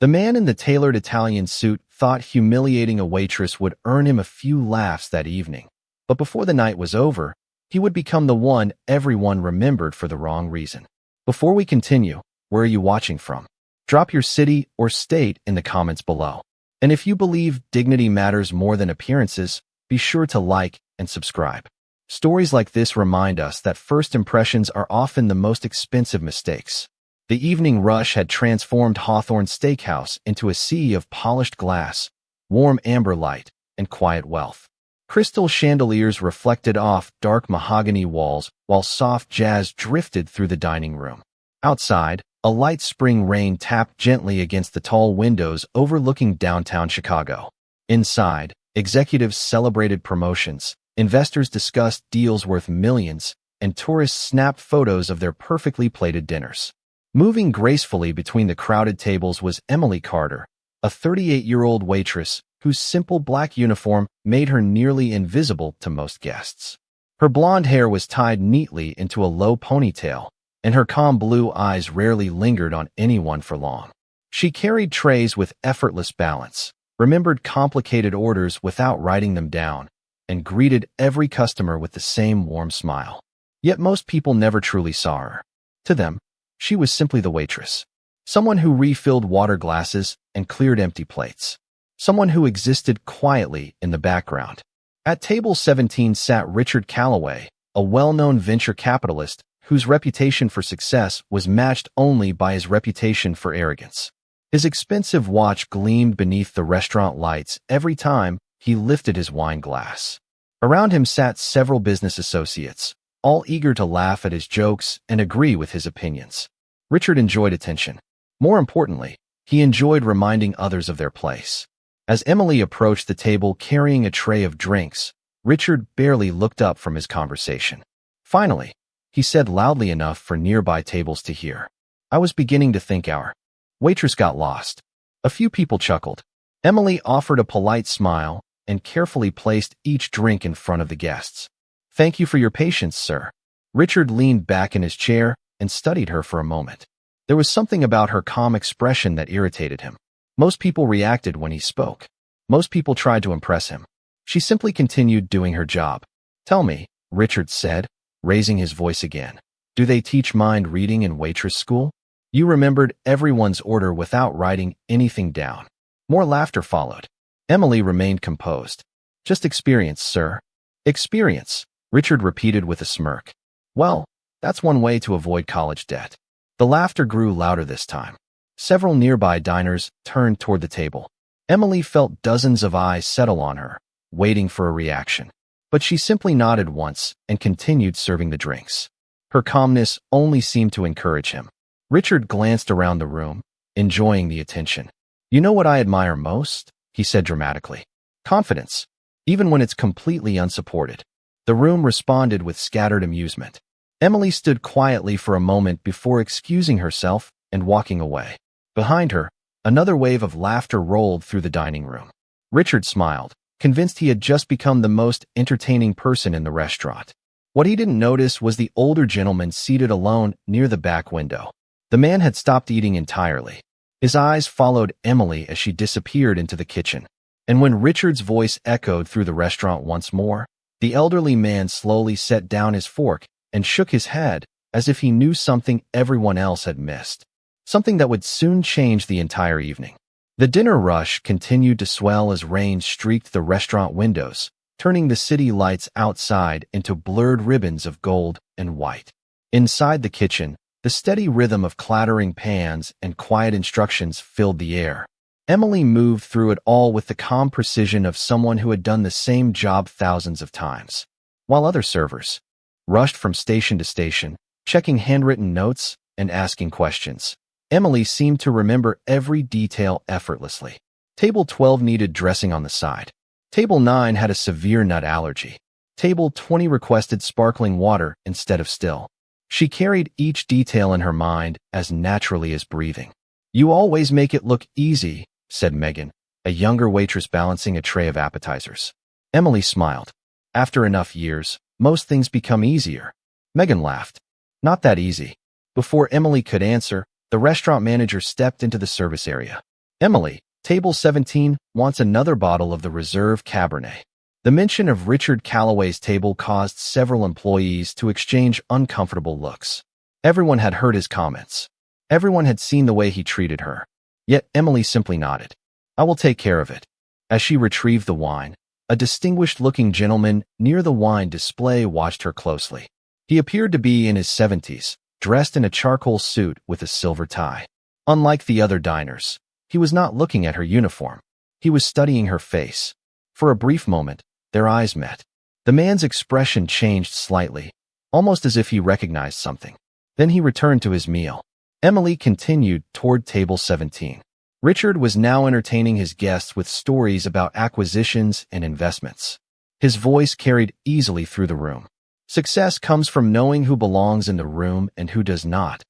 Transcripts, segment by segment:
The man in the tailored Italian suit thought humiliating a waitress would earn him a few laughs that evening. But before the night was over, he would become the one everyone remembered for the wrong reason. Before we continue, where are you watching from? Drop your city or state in the comments below. And if you believe dignity matters more than appearances, be sure to like and subscribe. Stories like this remind us that first impressions are often the most expensive mistakes. The evening rush had transformed Hawthorne's steakhouse into a sea of polished glass, warm amber light, and quiet wealth. Crystal chandeliers reflected off dark mahogany walls while soft jazz drifted through the dining room. Outside, a light spring rain tapped gently against the tall windows overlooking downtown Chicago. Inside, executives celebrated promotions, investors discussed deals worth millions, and tourists snapped photos of their perfectly plated dinners. Moving gracefully between the crowded tables was Emily Carter, a 38-year-old waitress whose simple black uniform made her nearly invisible to most guests. Her blonde hair was tied neatly into a low ponytail, and her calm blue eyes rarely lingered on anyone for long. She carried trays with effortless balance, remembered complicated orders without writing them down, and greeted every customer with the same warm smile. Yet most people never truly saw her. To them, she was simply the waitress. Someone who refilled water glasses and cleared empty plates. Someone who existed quietly in the background. At table 17 sat Richard Calloway, a well-known venture capitalist whose reputation for success was matched only by his reputation for arrogance. His expensive watch gleamed beneath the restaurant lights every time he lifted his wine glass. Around him sat several business associates, all eager to laugh at his jokes and agree with his opinions. Richard enjoyed attention. More importantly, he enjoyed reminding others of their place. As Emily approached the table carrying a tray of drinks, Richard barely looked up from his conversation. Finally, he said loudly enough for nearby tables to hear, "I was beginning to think our waitress got lost." A few people chuckled. Emily offered a polite smile and carefully placed each drink in front of the guests. "Thank you for your patience, sir." Richard leaned back in his chair and studied her for a moment. There was something about her calm expression that irritated him. Most people reacted when he spoke. Most people tried to impress him. She simply continued doing her job. "Tell me," Richard said, raising his voice again, "do they teach mind reading in waitress school?" You remembered everyone's order without writing anything down. More laughter followed. Emily remained composed. "Just experience, sir." "Experience," Richard repeated with a smirk. "Well, that's one way to avoid college debt." The laughter grew louder this time. Several nearby diners turned toward the table. Emily felt dozens of eyes settle on her, waiting for a reaction. But she simply nodded once and continued serving the drinks. Her calmness only seemed to encourage him. Richard glanced around the room, enjoying the attention. "You know what I admire most?" he said dramatically. "Confidence, even when it's completely unsupported." The room responded with scattered amusement. Emily stood quietly for a moment before excusing herself and walking away. Behind her, another wave of laughter rolled through the dining room. Richard smiled, convinced he had just become the most entertaining person in the restaurant. What he didn't notice was the older gentleman seated alone near the back window. The man had stopped eating entirely. His eyes followed Emily as she disappeared into the kitchen. And when Richard's voice echoed through the restaurant once more, the elderly man slowly set down his fork and shook his head as if he knew something everyone else had missed. Something that would soon change the entire evening. The dinner rush continued to swell as rain streaked the restaurant windows, turning the city lights outside into blurred ribbons of gold and white. Inside the kitchen, the steady rhythm of clattering pans and quiet instructions filled the air. Emily moved through it all with the calm precision of someone who had done the same job thousands of times, while other servers rushed from station to station, checking handwritten notes and asking questions. Emily seemed to remember every detail effortlessly. Table 12 needed dressing on the side. Table 9 had a severe nut allergy. Table 20 requested sparkling water instead of still. She carried each detail in her mind as naturally as breathing. "You always make it look easy," said Megan, a younger waitress balancing a tray of appetizers. Emily smiled. "After enough years, most things become easier." Megan laughed. "Not that easy." Before Emily could answer, the restaurant manager stepped into the service area. Emily, table 17, wants another bottle of the Reserve Cabernet. The mention of Richard Calloway's table caused several employees to exchange uncomfortable looks. Everyone had heard his comments. Everyone had seen the way he treated her. Yet Emily simply nodded. I will take care of it. As she retrieved the wine, a distinguished-looking gentleman near the wine display watched her closely. He appeared to be in his 70s, dressed in a charcoal suit with a silver tie. Unlike the other diners, he was not looking at her uniform. He was studying her face. For a brief moment, their eyes met. The man's expression changed slightly, almost as if he recognized something. Then he returned to his meal. Emily continued toward table 17. Richard was now entertaining his guests with stories about acquisitions and investments. His voice carried easily through the room. Success comes from knowing who belongs in the room and who does not,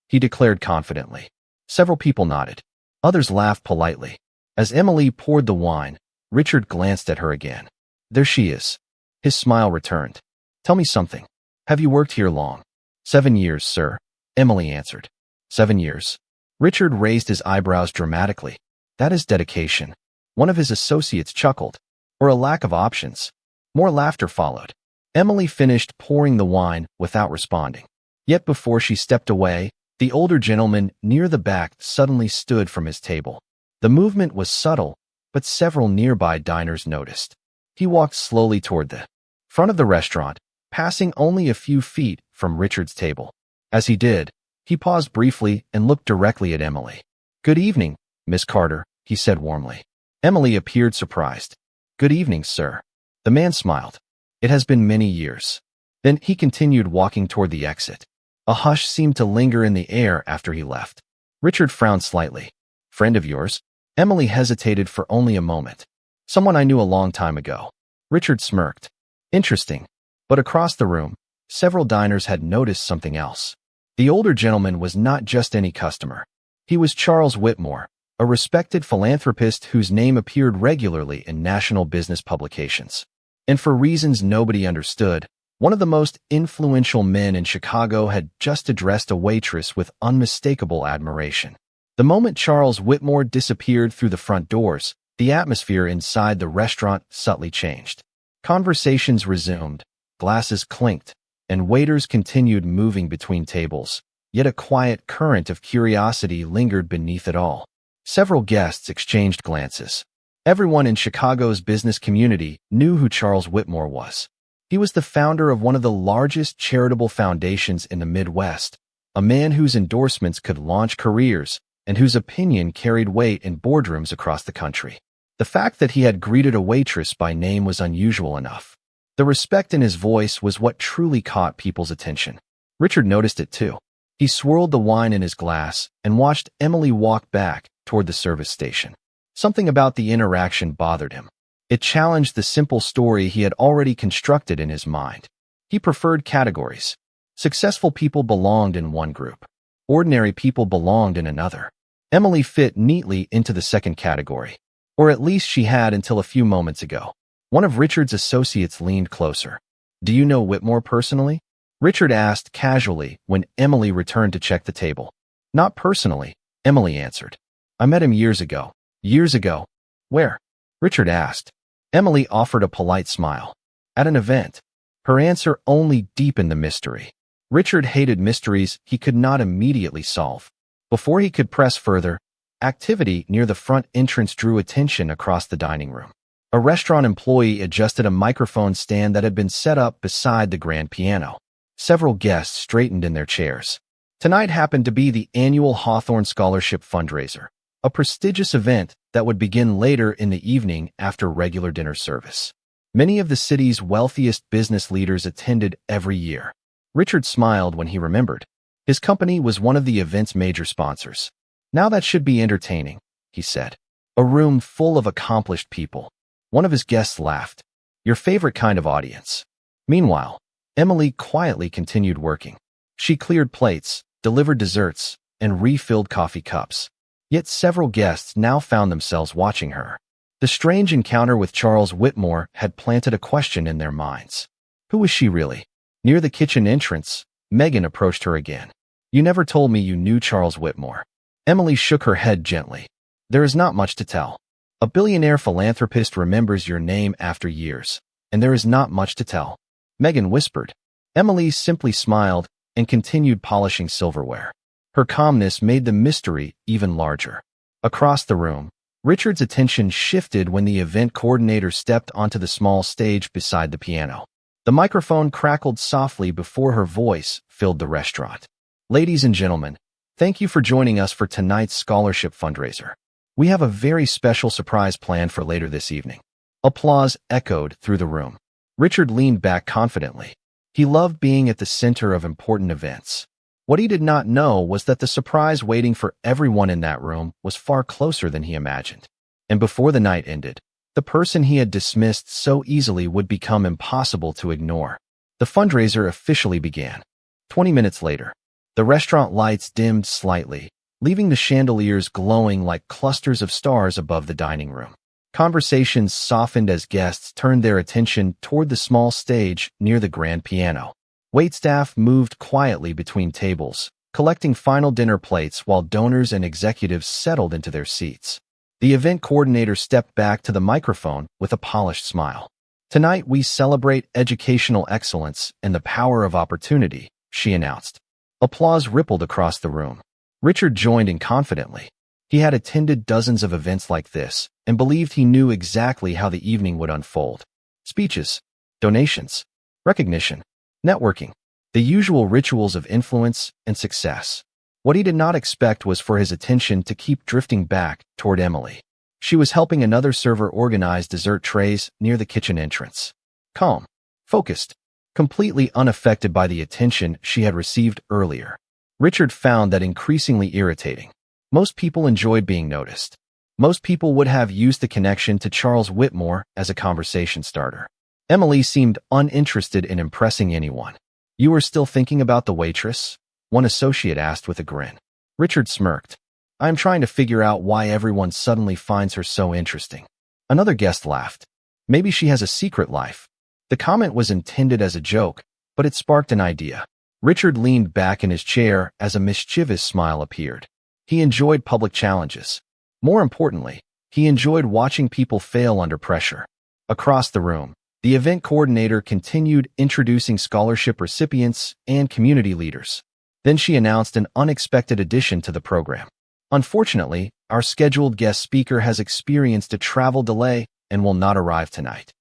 he declared confidently. Several people nodded. Others laughed politely. As Emily poured the wine, Richard glanced at her again. There she is. His smile returned. Tell me something. Have you worked here long? 7 years, sir, Emily answered. 7 years. Richard raised his eyebrows dramatically. That is dedication. One of his associates chuckled. Or a lack of options. More laughter followed. Emily finished pouring the wine without responding. Yet before she stepped away, the older gentleman near the back suddenly stood from his table. The movement was subtle, but several nearby diners noticed. He walked slowly toward the front of the restaurant, passing only a few feet from Richard's table. As he did, he paused briefly and looked directly at Emily. Good evening, Miss Carter, he said warmly. Emily appeared surprised. Good evening, sir. The man smiled. It has been many years. Then he continued walking toward the exit. A hush seemed to linger in the air after he left. Richard frowned slightly. Friend of yours? Emily hesitated for only a moment. Someone I knew a long time ago. Richard smirked. Interesting. But across the room, several diners had noticed something else. The older gentleman was not just any customer. He was Charles Whitmore, a respected philanthropist whose name appeared regularly in national business publications. And for reasons nobody understood, one of the most influential men in Chicago had just addressed a waitress with unmistakable admiration. The moment Charles Whitmore disappeared through the front doors, the atmosphere inside the restaurant subtly changed. Conversations resumed, glasses clinked, and waiters continued moving between tables, yet a quiet current of curiosity lingered beneath it all. Several guests exchanged glances. Everyone in Chicago's business community knew who Charles Whitmore was. He was the founder of one of the largest charitable foundations in the Midwest, a man whose endorsements could launch careers and whose opinion carried weight in boardrooms across the country. The fact that he had greeted a waitress by name was unusual enough. The respect in his voice was what truly caught people's attention. Richard noticed it too. He swirled the wine in his glass and watched Emily walk back toward the service station. Something about the interaction bothered him. It challenged the simple story he had already constructed in his mind. He preferred categories. Successful people belonged in one group. Ordinary people belonged in another. Emily fit neatly into the second category. Or at least she had until a few moments ago. One of Richard's associates leaned closer. Do you know Whitmore personally? Richard asked casually when Emily returned to check the table. Not personally, Emily answered. I met him years ago. Years ago? Where? Richard asked. Emily offered a polite smile. At an event. Her answer only deepened the mystery. Richard hated mysteries he could not immediately solve. Before he could press further, activity near the front entrance drew attention across the dining room. A restaurant employee adjusted a microphone stand that had been set up beside the grand piano. Several guests straightened in their chairs. Tonight happened to be the annual Hawthorne Scholarship fundraiser, a prestigious event that would begin later in the evening after regular dinner service. Many of the city's wealthiest business leaders attended every year. Richard smiled when he remembered. His company was one of the event's major sponsors. Now that should be entertaining, he said. A room full of accomplished people. One of his guests laughed. Your favorite kind of audience. Meanwhile, Emily quietly continued working. She cleared plates, delivered desserts, and refilled coffee cups. Yet several guests now found themselves watching her. The strange encounter with Charles Whitmore had planted a question in their minds. Who was she really? Near the kitchen entrance, Megan approached her again. You never told me you knew Charles Whitmore. Emily shook her head gently. There is not much to tell. A billionaire philanthropist remembers your name after years, and there is not much to tell. Megan whispered. Emily simply smiled and continued polishing silverware. Her calmness made the mystery even larger. Across the room, Richard's attention shifted when the event coordinator stepped onto the small stage beside the piano. The microphone crackled softly before her voice filled the restaurant. Ladies and gentlemen, thank you for joining us for tonight's scholarship fundraiser. We have a very special surprise planned for later this evening. Applause echoed through the room. Richard leaned back confidently. He loved being at the center of important events. What he did not know was that the surprise waiting for everyone in that room was far closer than he imagined. And before the night ended, the person he had dismissed so easily would become impossible to ignore. The fundraiser officially began. 20 minutes later, the restaurant lights dimmed slightly, leaving the chandeliers glowing like clusters of stars above the dining room. Conversations softened as guests turned their attention toward the small stage near the grand piano. Waitstaff moved quietly between tables, collecting final dinner plates while donors and executives settled into their seats. The event coordinator stepped back to the microphone with a polished smile. Tonight we celebrate educational excellence and the power of opportunity, she announced. Applause rippled across the room. Richard joined in confidently. He had attended dozens of events like this and believed he knew exactly how the evening would unfold. Speeches, donations, recognition, networking, the usual rituals of influence and success. What he did not expect was for his attention to keep drifting back toward Emily. She was helping another server organize dessert trays near the kitchen entrance. Calm, focused, completely unaffected by the attention she had received earlier. Richard found that increasingly irritating. Most people enjoyed being noticed. Most people would have used the connection to Charles Whitmore as a conversation starter. Emily seemed uninterested in impressing anyone. You were still thinking about the waitress? One associate asked with a grin. Richard smirked. I am trying to figure out why everyone suddenly finds her so interesting. Another guest laughed. Maybe she has a secret life. The comment was intended as a joke, but it sparked an idea. Richard leaned back in his chair as a mischievous smile appeared. He enjoyed public challenges. More importantly, he enjoyed watching people fail under pressure. Across the room, the event coordinator continued introducing scholarship recipients and community leaders. Then she announced an unexpected addition to the program. Unfortunately, our scheduled guest speaker has experienced a travel delay and will not arrive tonight.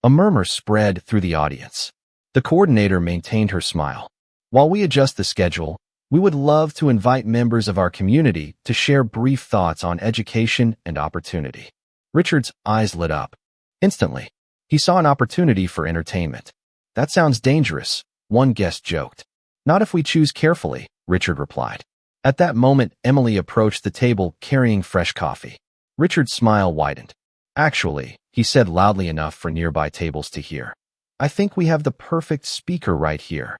A murmur spread through the audience. The coordinator maintained her smile. While we adjust the schedule, we would love to invite members of our community to share brief thoughts on education and opportunity. Richard's eyes lit up. Instantly, he saw an opportunity for entertainment. That sounds dangerous, one guest joked. Not if we choose carefully, Richard replied. At that moment, Emily approached the table carrying fresh coffee. Richard's smile widened. Actually, he said loudly enough for nearby tables to hear. I think we have the perfect speaker right here.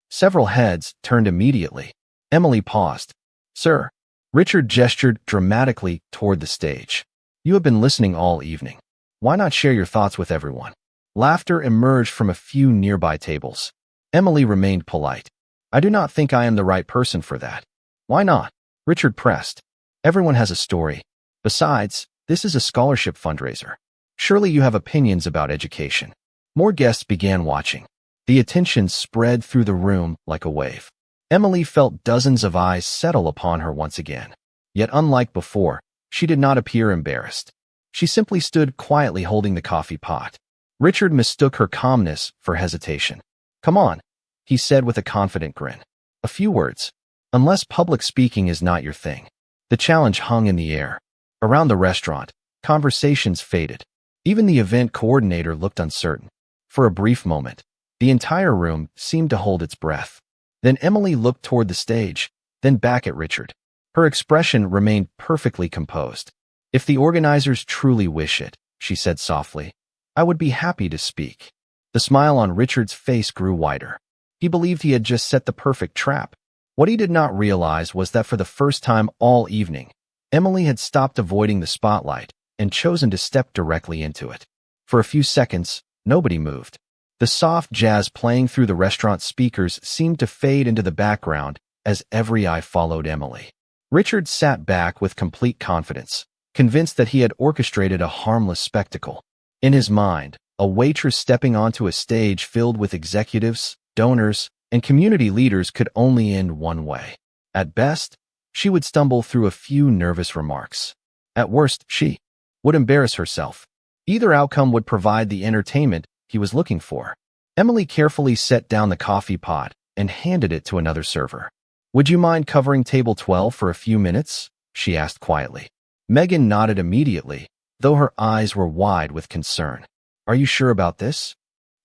Several heads turned immediately. Emily paused. Sir. Richard gestured dramatically toward the stage. You have been listening all evening. Why not share your thoughts with everyone? Laughter emerged from a few nearby tables. Emily remained polite. I do not think I am the right person for that. Why not? Richard pressed. Everyone has a story. Besides, this is a scholarship fundraiser. Surely you have opinions about education. More guests began watching. The attention spread through the room like a wave. Emily felt dozens of eyes settle upon her once again. Yet unlike before, she did not appear embarrassed. She simply stood quietly holding the coffee pot. Richard mistook her calmness for hesitation. Come on, he said with a confident grin. A few words. Unless public speaking is not your thing. The challenge hung in the air. Around the restaurant, conversations faded. Even the event coordinator looked uncertain. For a brief moment, the entire room seemed to hold its breath. Then Emily looked toward the stage, then back at Richard. Her expression remained perfectly composed. If the organizers truly wish it, she said softly, I would be happy to speak. The smile on Richard's face grew wider. He believed he had just set the perfect trap. What he did not realize was that for the first time all evening, Emily had stopped avoiding the spotlight and chosen to step directly into it. For a few seconds, nobody moved. The soft jazz playing through the restaurant speakers seemed to fade into the background as every eye followed Emily. Richard sat back with complete confidence, convinced that he had orchestrated a harmless spectacle. In his mind, a waitress stepping onto a stage filled with executives, donors, and community leaders could only end one way. At best, she would stumble through a few nervous remarks. At worst, she would embarrass herself. Either outcome would provide the entertainment he was looking for. Emily carefully set down the coffee pot and handed it to another server. "Would you mind covering table 12 for a few minutes?" she asked quietly. Megan nodded immediately, though her eyes were wide with concern. "Are you sure about this?"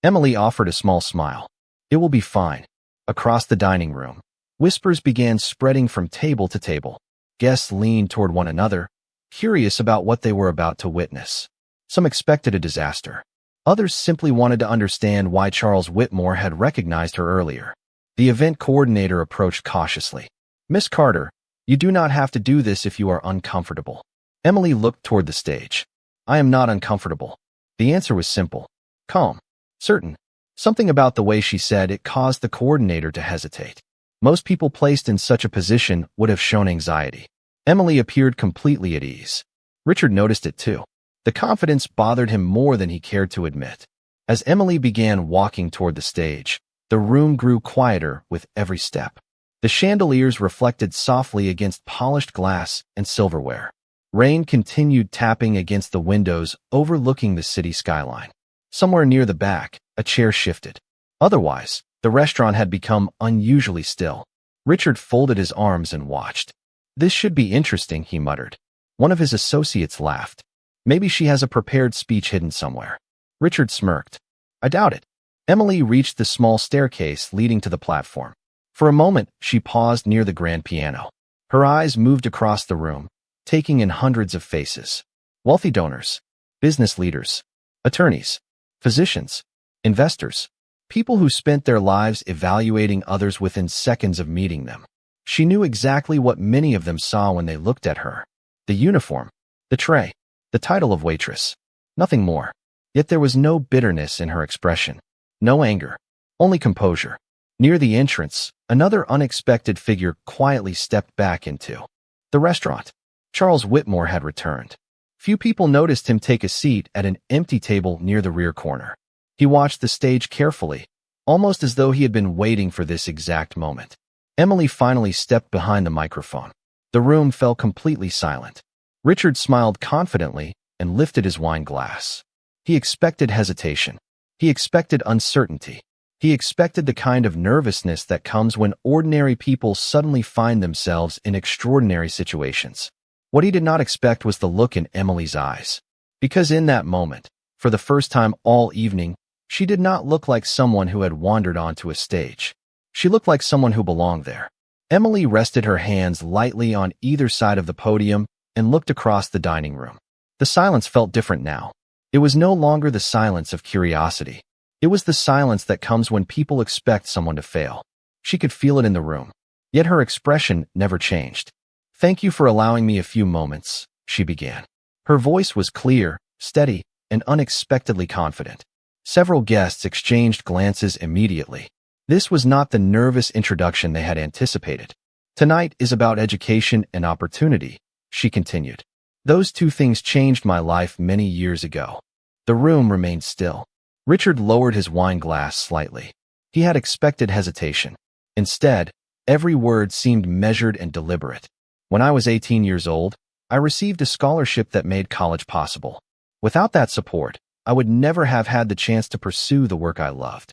Emily offered a small smile. "It will be fine." Across the dining room, whispers began spreading from table to table. Guests leaned toward one another, curious about what they were about to witness. Some expected a disaster. Others simply wanted to understand why Charles Whitmore had recognized her earlier. The event coordinator approached cautiously. "Miss Carter, you do not have to do this if you are uncomfortable." Emily looked toward the stage. "I am not uncomfortable." The answer was simple, calm, certain. Something about the way she said it caused the coordinator to hesitate. Most people placed in such a position would have shown anxiety. Emily appeared completely at ease. Richard noticed it too. The confidence bothered him more than he cared to admit. As Emily began walking toward the stage, the room grew quieter with every step. The chandeliers reflected softly against polished glass and silverware. Rain continued tapping against the windows overlooking the city skyline. Somewhere near the back, a chair shifted. Otherwise, the restaurant had become unusually still. Richard folded his arms and watched. "This should be interesting," he muttered. One of his associates laughed. "Maybe she has a prepared speech hidden somewhere." Richard smirked. "I doubt it." Emily reached the small staircase leading to the platform. For a moment, she paused near the grand piano. Her eyes moved across the room, taking in hundreds of faces. Wealthy donors, business leaders, attorneys, physicians, investors, people who spent their lives evaluating others within seconds of meeting them. She knew exactly what many of them saw when they looked at her. The uniform, the tray, the title of waitress. Nothing more. Yet there was no bitterness in her expression. No anger. Only composure. Near the entrance, another unexpected figure quietly stepped back into the restaurant. Charles Whitmore had returned. Few people noticed him take a seat at an empty table near the rear corner. He watched the stage carefully, almost as though he had been waiting for this exact moment. Emily finally stepped behind the microphone. The room fell completely silent. Richard smiled confidently and lifted his wine glass. He expected hesitation. He expected uncertainty. He expected the kind of nervousness that comes when ordinary people suddenly find themselves in extraordinary situations. What he did not expect was the look in Emily's eyes. Because in that moment, for the first time all evening, she did not look like someone who had wandered onto a stage. She looked like someone who belonged there. Emily rested her hands lightly on either side of the podium and looked across the dining room. The silence felt different now. It was no longer the silence of curiosity. It was the silence that comes when people expect someone to fail. She could feel it in the room. Yet her expression never changed. "Thank you for allowing me a few moments," she began. Her voice was clear, steady, and unexpectedly confident. Several guests exchanged glances immediately. This was not the nervous introduction they had anticipated. "Tonight is about education and opportunity," she continued. "Those two things changed my life many years ago." The room remained still. Richard lowered his wine glass slightly. He had expected hesitation. Instead, every word seemed measured and deliberate. "When I was 18 years old, I received a scholarship that made college possible. Without that support, I would never have had the chance to pursue the work I loved."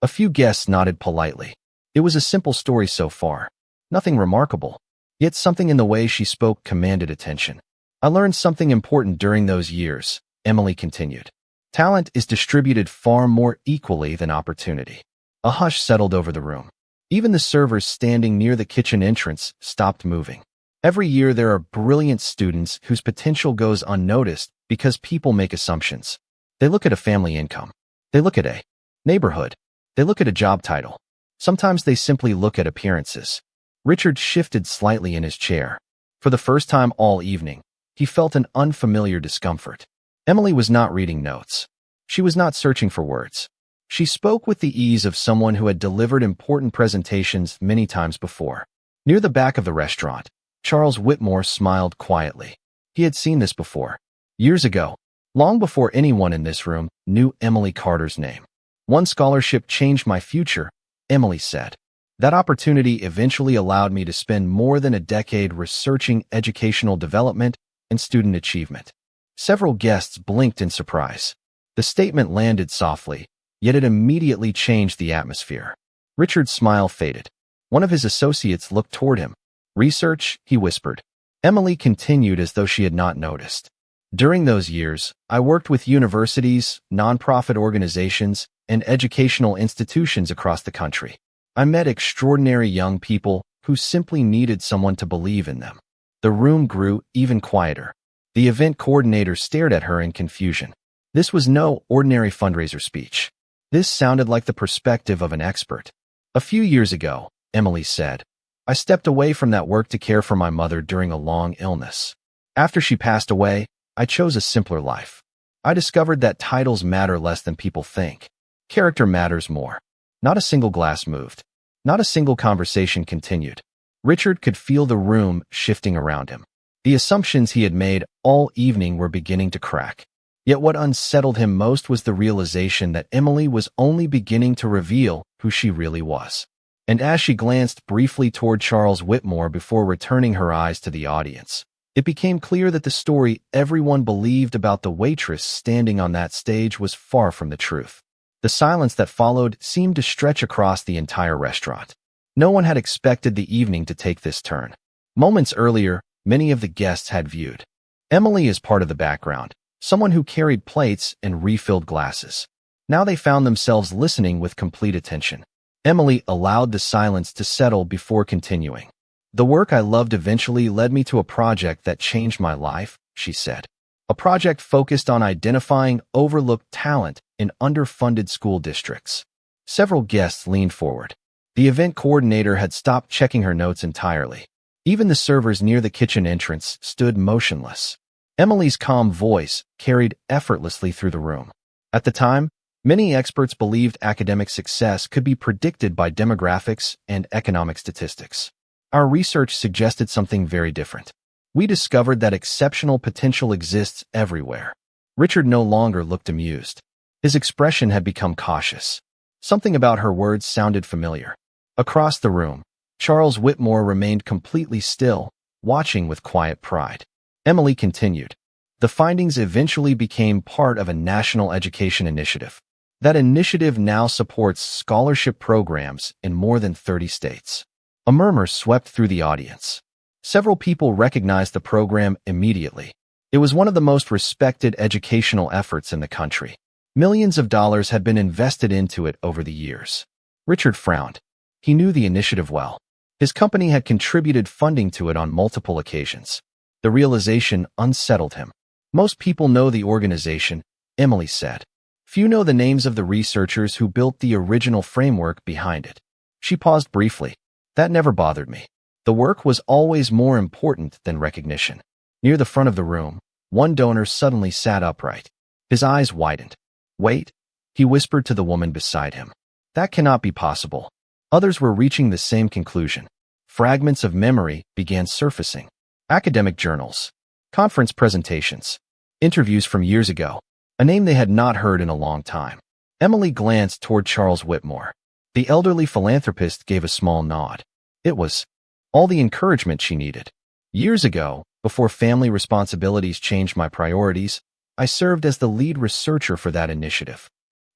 A few guests nodded politely. It was a simple story so far. Nothing remarkable. Yet something in the way she spoke commanded attention. "I learned something important during those years," Emily continued. "Talent is distributed far more equally than opportunity." A hush settled over the room. Even the servers standing near the kitchen entrance stopped moving. Every year there are brilliant students whose potential goes unnoticed because people make assumptions. They look at a family income. They look at a neighborhood. They look at a job title. Sometimes they simply look at appearances. Richard shifted slightly in his chair. For the first time all evening, he felt an unfamiliar discomfort. Emily was not reading notes. She was not searching for words. She spoke with the ease of someone who had delivered important presentations many times before. Near the back of the restaurant, Charles Whitmore smiled quietly. He had seen this before. Years ago, long before anyone in this room knew Emily Carter's name. "One scholarship changed my future," Emily said. "That opportunity eventually allowed me to spend more than a decade researching educational development and student achievement." Several guests blinked in surprise. The statement landed softly, yet it immediately changed the atmosphere. Richard's smile faded. One of his associates looked toward him. "Research?" he whispered. Emily continued as though she had not noticed. "During those years, I worked with universities, nonprofit organizations, and educational institutions across the country. I met extraordinary young people who simply needed someone to believe in them." The room grew even quieter. The event coordinator stared at her in confusion. This was no ordinary fundraiser speech. This sounded like the perspective of an expert. "A few years ago," Emily said, "I stepped away from that work to care for my mother during a long illness. After she passed away, I chose a simpler life. I discovered that titles matter less than people think. Character matters more." Not a single glass moved. Not a single conversation continued. Richard could feel the room shifting around him. The assumptions he had made all evening were beginning to crack. Yet what unsettled him most was the realization that Emily was only beginning to reveal who she really was. And as she glanced briefly toward Charles Whitmore before returning her eyes to the audience, it became clear that the story everyone believed about the waitress standing on that stage was far from the truth. The silence that followed seemed to stretch across the entire restaurant. No one had expected the evening to take this turn. Moments earlier, many of the guests had viewed Emily as part of the background, someone who carried plates and refilled glasses. Now they found themselves listening with complete attention. Emily allowed the silence to settle before continuing. "The work I loved eventually led me to a project that changed my life," she said. "A project focused on identifying overlooked talent in underfunded school districts." Several guests leaned forward. The event coordinator had stopped checking her notes entirely. Even the servers near the kitchen entrance stood motionless. Emily's calm voice carried effortlessly through the room. At the time, many experts believed academic success could be predicted by demographics and economic statistics. Our research suggested something very different. We discovered that exceptional potential exists everywhere. Richard no longer looked amused. His expression had become cautious. Something about her words sounded familiar. Across the room, Charles Whitmore remained completely still, watching with quiet pride. Emily continued. "The findings eventually became part of a national education initiative. That initiative now supports scholarship programs in more than 30 states." A murmur swept through the audience. Several people recognized the program immediately. It was one of the most respected educational efforts in the country. Millions of dollars had been invested into it over the years. Richard frowned. He knew the initiative well. His company had contributed funding to it on multiple occasions. The realization unsettled him. "Most people know the organization," Emily said. "Few know the names of the researchers who built the original framework behind it." She paused briefly. "That never bothered me. The work was always more important than recognition." Near the front of the room, one donor suddenly sat upright. His eyes widened. "Wait," he whispered to the woman beside him. "That cannot be possible." Others were reaching the same conclusion. Fragments of memory began surfacing. Academic journals, conference presentations, interviews from years ago, a name they had not heard in a long time. Emily glanced toward Charles Whitmore. The elderly philanthropist gave a small nod. It was all the encouragement she needed. "Years ago, before family responsibilities changed my priorities, I served as the lead researcher for that initiative."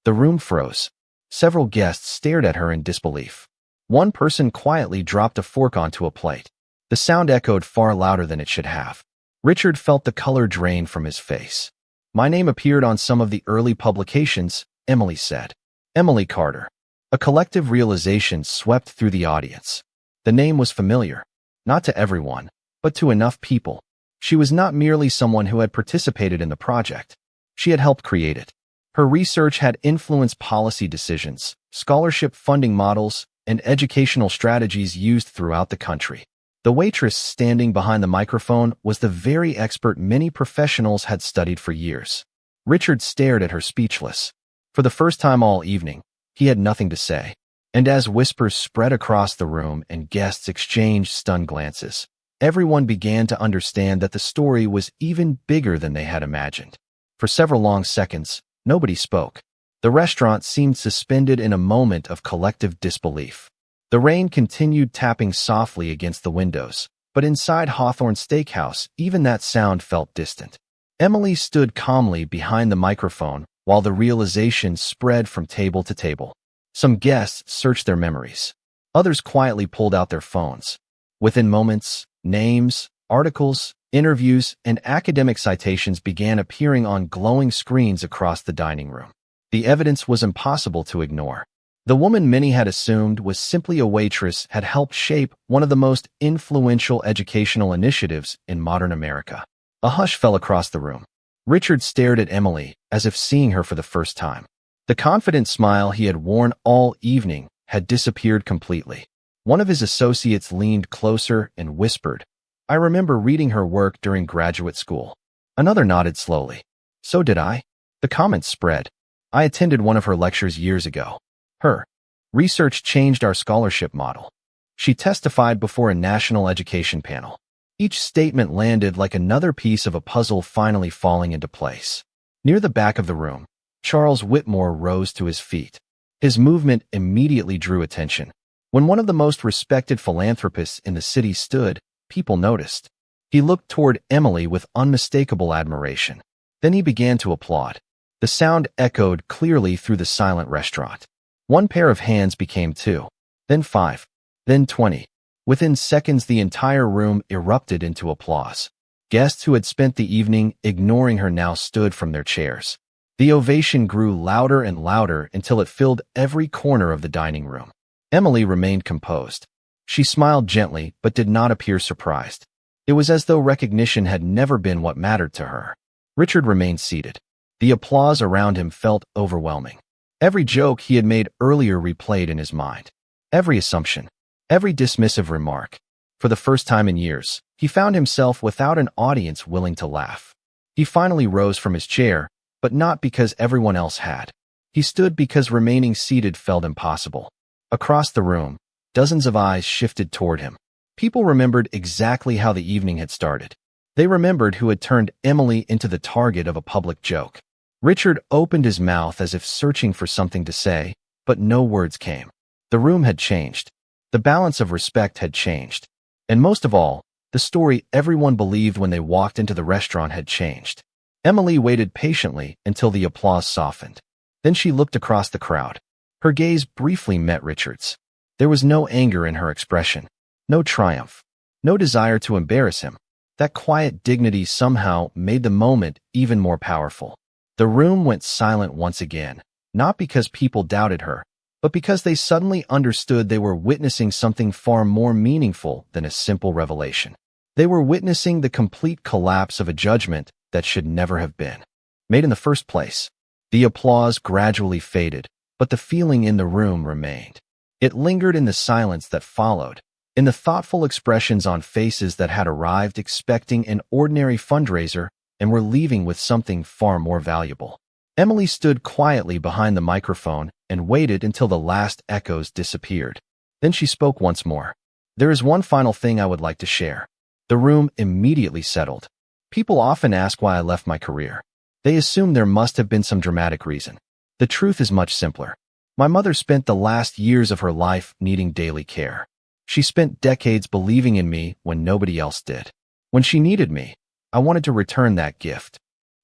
The room froze. Several guests stared at her in disbelief. One person quietly dropped a fork onto a plate. The sound echoed far louder than it should have. Richard felt the color drain from his face. "My name appeared on some of the early publications," Emily said. Emily Carter. A collective realization swept through the audience. The name was familiar. Not to everyone, but to enough people. She was not merely someone who had participated in the project. She had helped create it. Her research had influenced policy decisions, scholarship funding models, and educational strategies used throughout the country. The waitress standing behind the microphone was the very expert many professionals had studied for years. Richard stared at her speechless. For the first time all evening, he had nothing to say. And as whispers spread across the room and guests exchanged stunned glances, everyone began to understand that the story was even bigger than they had imagined. For several long seconds, nobody spoke. The restaurant seemed suspended in a moment of collective disbelief. The rain continued tapping softly against the windows, but inside Hawthorne Steakhouse, even that sound felt distant. Emily stood calmly behind the microphone while the realization spread from table to table. Some guests searched their memories. Others quietly pulled out their phones. Within moments, names, articles, interviews, and academic citations began appearing on glowing screens across the dining room. The evidence was impossible to ignore. The woman many had assumed was simply a waitress had helped shape one of the most influential educational initiatives in modern America. A hush fell across the room. Richard stared at Emily as if seeing her for the first time. The confident smile he had worn all evening had disappeared completely. One of his associates leaned closer and whispered, "I remember reading her work during graduate school." Another nodded slowly. "So did I." The comments spread. "I attended one of her lectures years ago. Her research changed our scholarship model." She testified before a national education panel. Each statement landed like another piece of a puzzle finally falling into place. Near the back of the room, Charles Whitmore rose to his feet. His movement immediately drew attention. When one of the most respected philanthropists in the city stood, people noticed. He looked toward Emily with unmistakable admiration. Then he began to applaud. The sound echoed clearly through the silent restaurant. One pair of hands became 2, then 5, then 20. Within seconds, the entire room erupted into applause. Guests who had spent the evening ignoring her now stood from their chairs. The ovation grew louder and louder until it filled every corner of the dining room. Emily remained composed. She smiled gently but did not appear surprised. It was as though recognition had never been what mattered to her. Richard remained seated. The applause around him felt overwhelming. Every joke he had made earlier replayed in his mind. Every assumption. Every dismissive remark. For the first time in years, he found himself without an audience willing to laugh. He finally rose from his chair, but not because everyone else had. He stood because remaining seated felt impossible. Across the room, dozens of eyes shifted toward him. People remembered exactly how the evening had started. They remembered who had turned Emily into the target of a public joke. Richard opened his mouth as if searching for something to say, but no words came. The room had changed. The balance of respect had changed. And most of all, the story everyone believed when they walked into the restaurant had changed. Emily waited patiently until the applause softened. Then she looked across the crowd. Her gaze briefly met Richard's. There was no anger in her expression, no triumph, no desire to embarrass him. That quiet dignity somehow made the moment even more powerful. The room went silent once again, not because people doubted her, but because they suddenly understood they were witnessing something far more meaningful than a simple revelation. They were witnessing the complete collapse of a judgment that should never have been made in the first place. The applause gradually faded, but the feeling in the room remained. It lingered in the silence that followed, in the thoughtful expressions on faces that had arrived expecting an ordinary fundraiser and were leaving with something far more valuable. Emily stood quietly behind the microphone and waited until the last echoes disappeared. Then she spoke once more. "There is one final thing I would like to share." The room immediately settled. People often ask why I left my career. They assume there must have been some dramatic reason. The truth is much simpler. My mother spent the last years of her life needing daily care. She spent decades believing in me when nobody else did. When she needed me, I wanted to return that gift.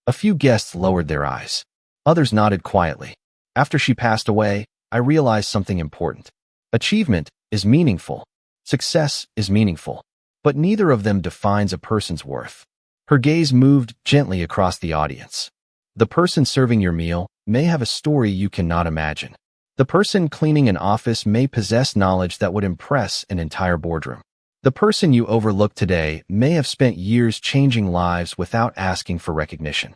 A few guests lowered their eyes. Others nodded quietly. After she passed away, I realized something important. Achievement is meaningful. Success is meaningful. But neither of them defines a person's worth. Her gaze moved gently across the audience. The person serving your meal may have a story you cannot imagine. The person cleaning an office may possess knowledge that would impress an entire boardroom. The person you overlook today may have spent years changing lives without asking for recognition.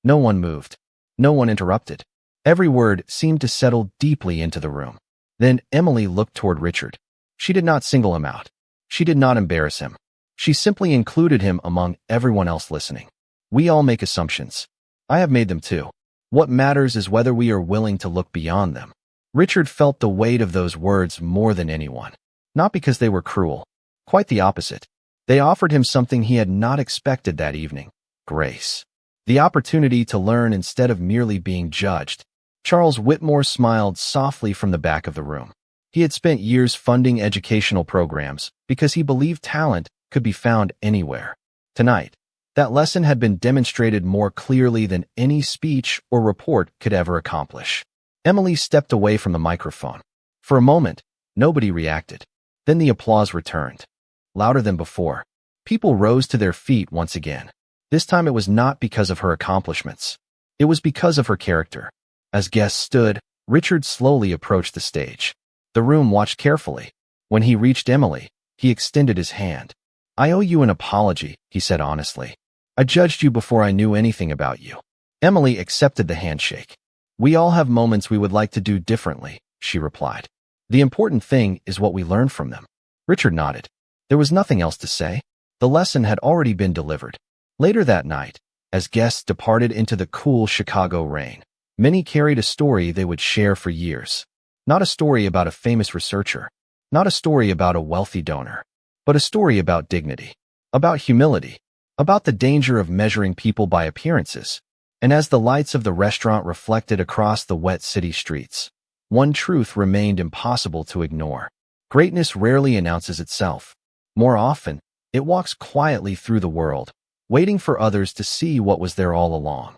No one moved. No one interrupted. Every word seemed to settle deeply into the room. Then Emily looked toward Richard. She did not single him out. She did not embarrass him. She simply included him among everyone else listening. We all make assumptions. I have made them too. What matters is whether we are willing to look beyond them. Richard felt the weight of those words more than anyone. Not because they were cruel. Quite the opposite. They offered him something he had not expected that evening: grace. The opportunity to learn instead of merely being judged. Charles Whitmore smiled softly from the back of the room. He had spent years funding educational programs because he believed talent could be found anywhere. Tonight, that lesson had been demonstrated more clearly than any speech or report could ever accomplish. Emily stepped away from the microphone. For a moment, nobody reacted. Then the applause returned, louder than before. People rose to their feet once again. This time it was not because of her accomplishments. It was because of her character. As guests stood, Richard slowly approached the stage. The room watched carefully. When he reached Emily, he extended his hand. "I owe you an apology," he said honestly. "I judged you before I knew anything about you." Emily accepted the handshake. "We all have moments we would like to do differently," she replied. "The important thing is what we learn from them." Richard nodded. There was nothing else to say. The lesson had already been delivered. Later that night, as guests departed into the cool Chicago rain, many carried a story they would share for years. Not a story about a famous researcher, not a story about a wealthy donor, but a story about dignity, about humility, about the danger of measuring people by appearances. And as the lights of the restaurant reflected across the wet city streets, one truth remained impossible to ignore. Greatness rarely announces itself. More often, it walks quietly through the world, waiting for others to see what was there all along.